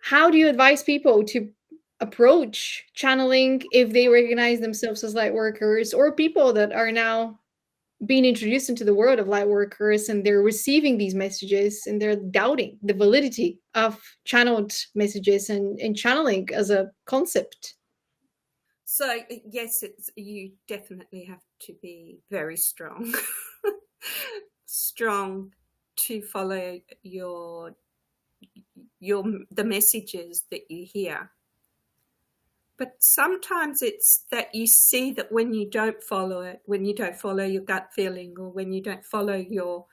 how do you advise people to approach channeling if they recognize themselves as light workers, or people that are now being introduced into the world of light workers and they're receiving these messages and they're doubting the validity of channeled messages and channeling as a concept? So yes, you definitely have to be very strong, strong to follow the messages that you hear. But sometimes it's that you see that when you don't follow it, when you don't follow your gut feeling, or when you don't follow your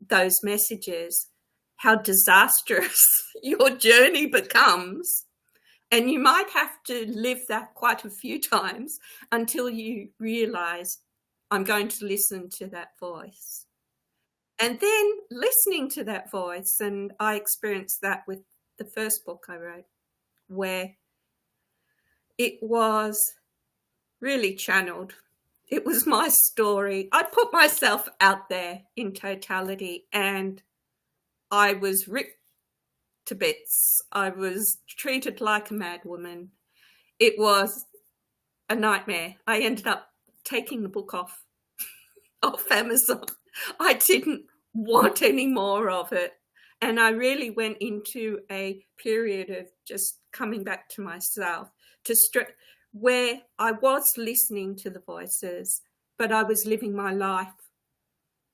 those messages, how disastrous your journey becomes. And you might have to live that quite a few times until you realize, I'm going to listen to that voice. And then listening to that voice, and I experienced that with the first book I wrote, where it was really channeled. It was my story. I put myself out there in totality, and I was ripped to bits. I was treated like a madwoman. It was a nightmare. I ended up taking the book off Amazon. I didn't want any more of it. And I really went into a period of just coming back to myself, where I was listening to the voices, but I was living my life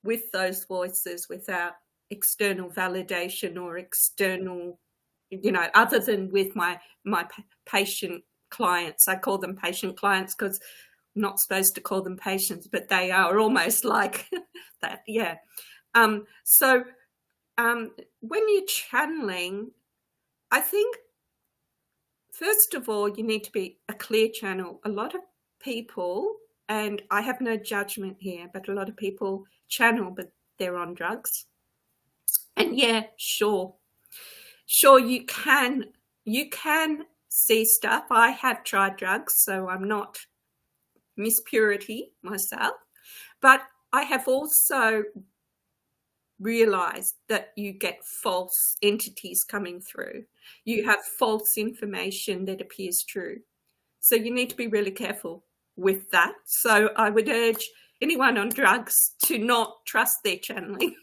with those voices without external validation or external, other than with my patient clients. I call them patient clients because I'm not supposed to call them patients, but they are almost like that. Yeah. So when you're channeling, I think, first of all, you need to be a clear channel. A lot of people, and I have no judgment here, but a lot of people channel, but they're on drugs. And yeah, sure, you can see stuff. I have tried drugs, so I'm not Miss Purity myself, but I have also realized that you get false entities coming through. You have false information that appears true. So you need to be really careful with that. So I would urge anyone on drugs to not trust their channeling,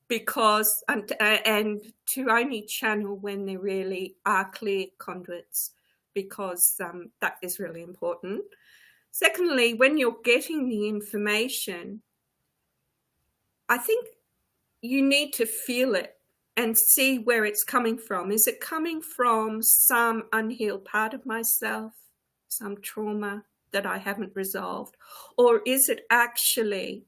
because and to only channel when there really are clear conduits, because that is really important. Secondly, when you're getting the information, I think you need to feel it and see where it's coming from. Is it coming from some unhealed part of myself, some trauma that I haven't resolved? Or is it actually,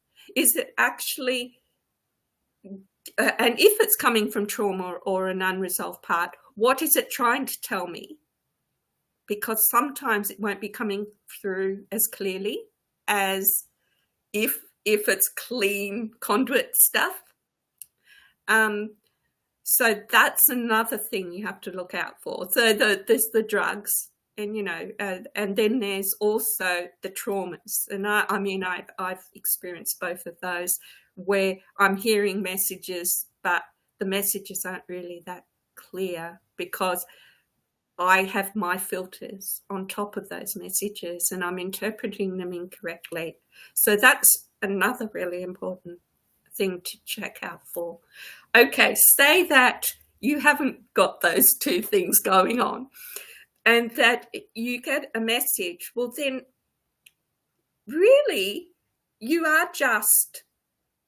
and if it's coming from trauma or an unresolved part, what is it trying to tell me? Because sometimes it won't be coming through as clearly as if it's clean conduit stuff. So that's another thing you have to look out for. So there's the drugs, and and then there's also the traumas. And I've experienced both of those, where I'm hearing messages, but the messages aren't really that clear because I have my filters on top of those messages and I'm interpreting them incorrectly. So that's another really important thing to check out for. Okay, say that you haven't got those two things going on and that you get a message. Well, then really you are just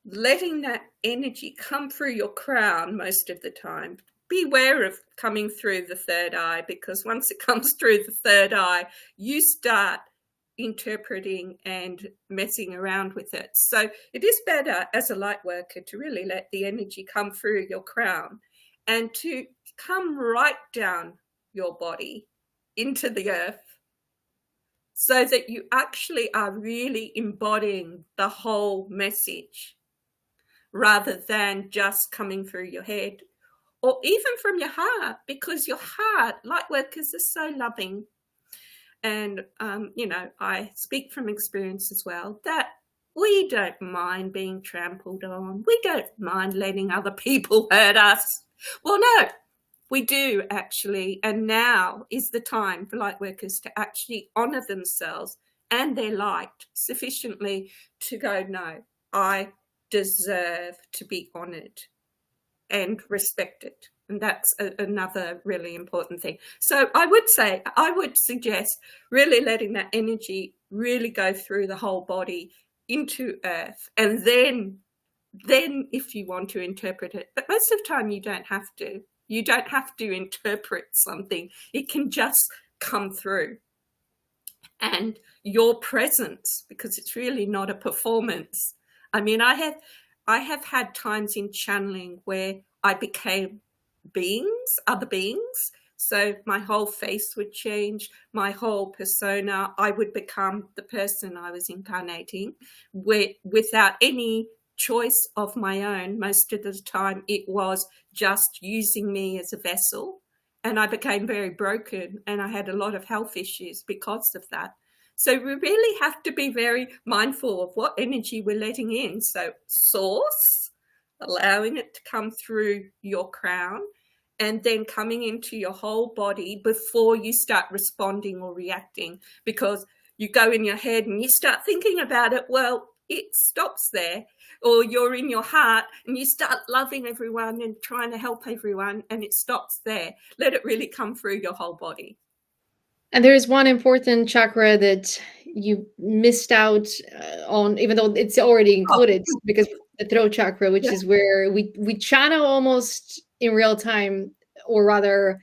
letting that energy come through your crown most of the time. Beware of coming through the third eye, because once it comes through the third eye, you start interpreting and messing around with it. So it is better as a light worker to really let the energy come through your crown and to come right down your body into the earth, so that you actually are really embodying the whole message rather than just coming through your head or even from your heart, because your heart, light workers, are so loving. And, I speak from experience as well, that we don't mind being trampled on. We don't mind letting other people hurt us. Well, no, We do, actually. And now is the time for light workers to actually honor themselves and their light sufficiently to go, no, I deserve to be honored and respected. And that's another really important thing. So I would suggest really letting that energy really go through the whole body into earth, and then if you want to interpret it, but most of the time you don't have to. You don't have to interpret something. It can just come through. And your presence, because it's really not a performance. I mean, I have had times in channeling where I became other beings. So my whole face would change, my whole persona. I would become the person I was incarnating without any choice of my own. Most of the time it was just using me as a vessel, and I became very broken, and I had a lot of health issues because of that. So we really have to be very mindful of what energy we're letting in. So source, allowing it to come through your crown, and then coming into your whole body before you start responding or reacting, because you go in your head and you start thinking about it, well, it stops there. Or you're in your heart and you start loving everyone and trying to help everyone, and it stops there. Let it really come through your whole body. And there is one important chakra that you missed out on, even though it's already included, because the throat chakra, which is where we channel almost in real time, or rather,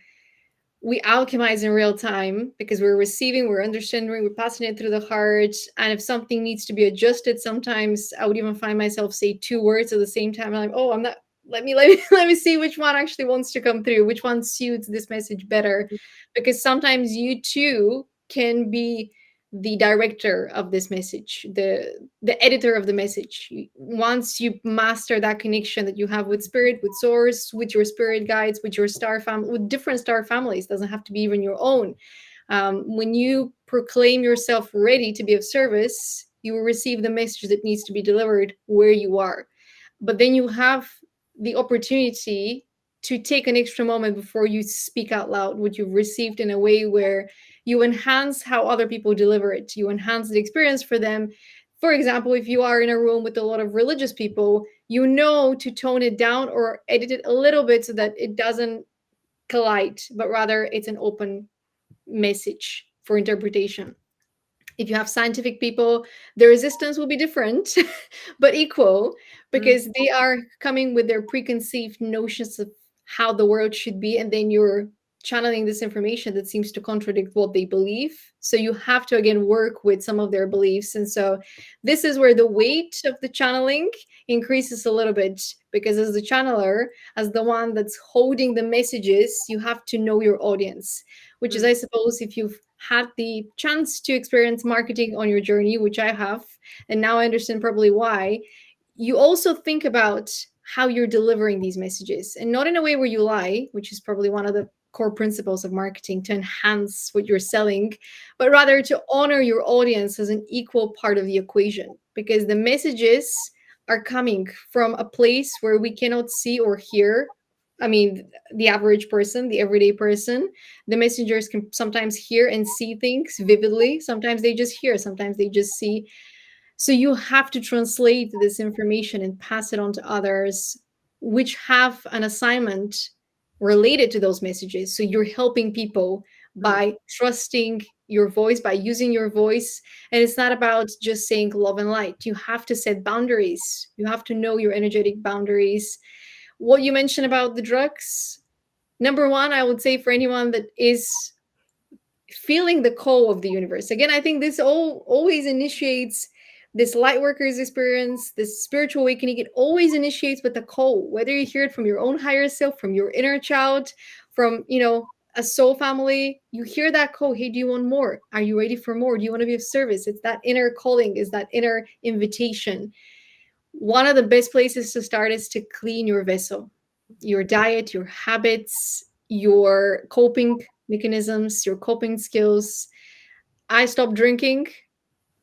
we alchemize in real time, because we're receiving, we're understanding, we're passing it through the heart. And if something needs to be adjusted, sometimes I would even find myself say two words at the same time. I'm like, oh, I'm not. Let me let me see which one actually wants to come through, which one suits this message better, because sometimes you too can be the director of this message, the editor of the message. Once you master that connection that you have with spirit, with source, with your spirit guides, with your star family, with different star families, doesn't have to be even your own. When you proclaim yourself ready to be of service, you will receive the message that needs to be delivered where you are. But then you have the opportunity to take an extra moment before you speak out loud what you've received, in a way where you enhance how other people deliver it. You enhance the experience for them. For example, if you are in a room with a lot of religious people, you know to tone it down or edit it a little bit so that it doesn't collide, but rather it's an open message for interpretation. If you have scientific people, the resistance will be different, but equal, because they are coming with their preconceived notions of how the world should be, and then you're channeling this information that seems to contradict what they believe. So you have to again work with some of their beliefs. And so this is where the weight of the channeling increases a little bit, because as the channeler, as the one that's holding the messages, you have to know your audience, which is, I suppose, if you've had the chance to experience marketing on your journey, which I have, and now I understand probably why, you also think about how you're delivering these messages, and not in a way where you lie, which is probably one of the core principles of marketing, to enhance what you're selling, but rather to honor your audience as an equal part of the equation, because the messages are coming from a place where we cannot see or hear. I mean, the average person, the everyday person, the messengers can sometimes hear and see things vividly. Sometimes they just hear, sometimes they just see. So you have to translate this information and pass it on to others, which have an assignment related to those messages. So you're helping people by trusting your voice, by using your voice. And it's not about just saying love and light. You have to set boundaries. You have to know your energetic boundaries. What you mentioned about the drugs, number one, I would say, for anyone that is feeling the call of the universe. Again, I think this always initiates this light workers experience, this spiritual awakening. It always initiates with a call, whether you hear it from your own higher self, from your inner child, from, a soul family. You hear that call. Hey, do you want more? Are you ready for more? Do you want to be of service? It's that inner calling, is that inner invitation. One of the best places to start is to clean your vessel, your diet, your habits, your coping mechanisms, your coping skills. I stopped drinking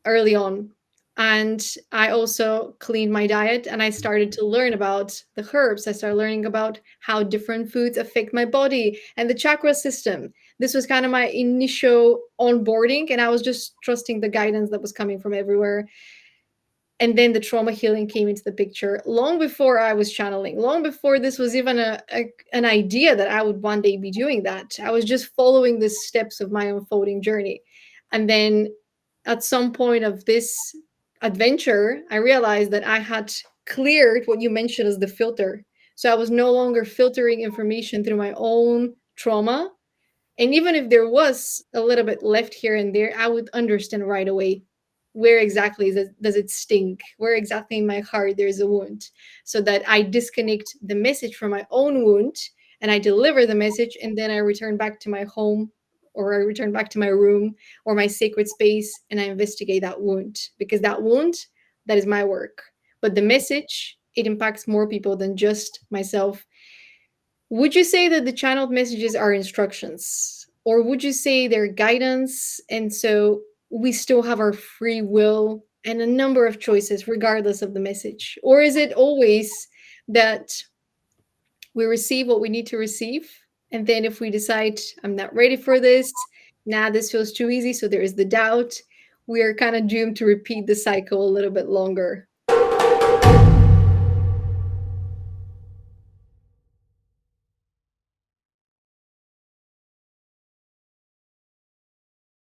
early on. And I also cleaned my diet and I started to learn about the herbs. I started learning about how different foods affect my body and the chakra system. This was kind of my initial onboarding, and I was just trusting the guidance that was coming from everywhere. And then the trauma healing came into the picture long before I was channeling, long before this was even an idea that I would one day be doing that. I was just following the steps of my unfolding journey. And then at some point of this adventure, I realized that I had cleared what you mentioned as the filter. So I was no longer filtering information through my own trauma. And even if there was a little bit left here and there, I would understand right away where exactly does it stink, where exactly in my heart there's a wound, so that I disconnect the message from my own wound and I deliver the message, and then I return back to my home, or I return back to my room or my sacred space, and I investigate that wound, because that wound, that is my work. But the message, it impacts more people than just myself. Would you say that the channeled messages are instructions? Or would you say they're guidance? And so we still have our free will and a number of choices regardless of the message? Or is it always that we receive what we need to receive? And then if we decide, I'm not ready for this, nah, this feels too easy, so there is the doubt, we are kind of doomed to repeat the cycle a little bit longer.